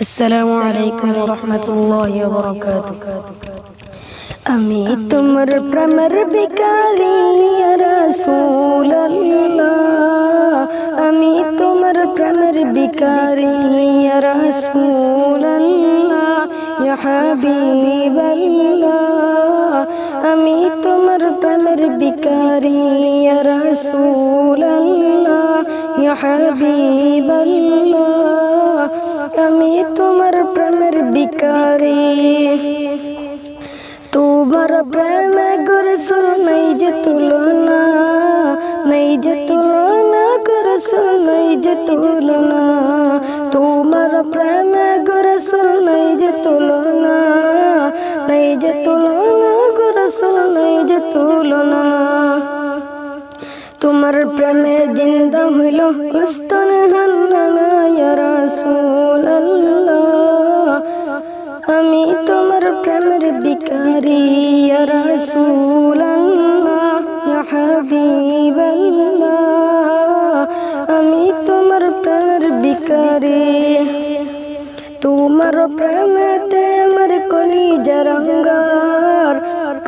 আসসালামু আলাইকুম ওয়া রাহমাতুল্লাহি ওয়া বারাকাতুহু। আমি তোমার প্রেমের ভিখারি ইয়া রাসূলুল্লাহ, আমি তোমার প্রেমের ভিখারি ইয়া রাসূলুল্লাহ, ইয়া হাবিবাল্লাহ। আমি তোমার প্রেমের ভিখারি ইয়া রাসূলুল্লাহ, ইয়া হাবিবাল্লাহ। আমি তোমার প্রেমের ভিখারি, তোমার প্রেমে গো রাসূল নাই যে তুলনা, নাই যে তুলনা গো রাসূল নাই যে তুলনা। তোমার প্রেমে গো রাসূল নাই যে তুলনা, নাই যে তুলনা গো রাসূল নাই যে তুলনা। তোমার প্রেমে জিন্দা হইল উস্তন হান্নানা ইয়া রাসূলুল্লাহ। আমি তোমার প্রেমের ভিখারি ইয়া রাসূলুল্লাহ, ইয়া হাবিবাল্লাহ। আমি তোমার প্রেমের ভিখারি, তোমার প্রেমেতে আমার কলিজা রঙ্গার,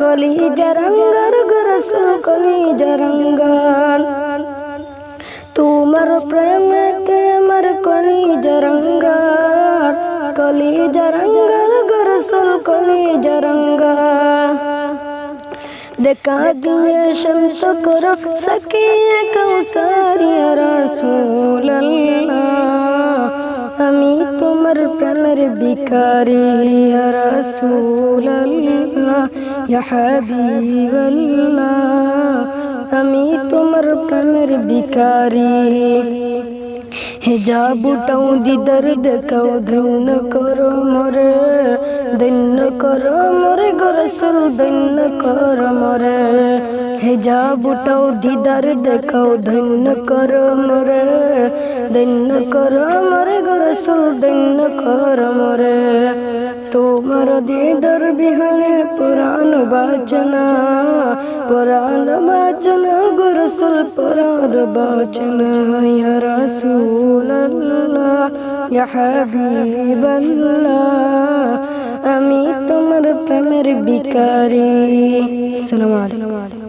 কলিজা রঙ্গার গো রাসূল কলিজা রঙ্গার। তোমার প্রেমেতে আমার কলিজা রঙ্গার, কলিজা রঙ্গার গো রাসূল কলিজা রঙ্গার। দেখা দিয়ে শান্ত করো সাকিয়ে কাউসার ইয়া রাসূলুল্লাহ। আমি তোমার প্রেমের ভিখারি ইয়া রাসূলুল্লাহ, ইয়া হাবিবাল্লাহ। আমি তোমার প্রেমের ভিখারি। হিজাব উঠাও দিদার দেখাও ধন্য করো মোরে, ধন্য করো মোরে গো রাসূল ধন্য করো মোরে। হিজাব উঠাও দিদার দেখাও ধন্য করো মোরে, ধন্য করো মোরে গো রাসূল ধন্য করো মোরে। তোমার দিদার বিহানে পুরাণ বাচনা, পুরাণ বাচনা গো রাসূল পুরাণ বাচনা ইয়া রাসূলুল্লাহ, ইয়া হাবিবাল্লাহ। আমি তোমার প্রেমের ভিখারি। আসসালামু আলাইকুম।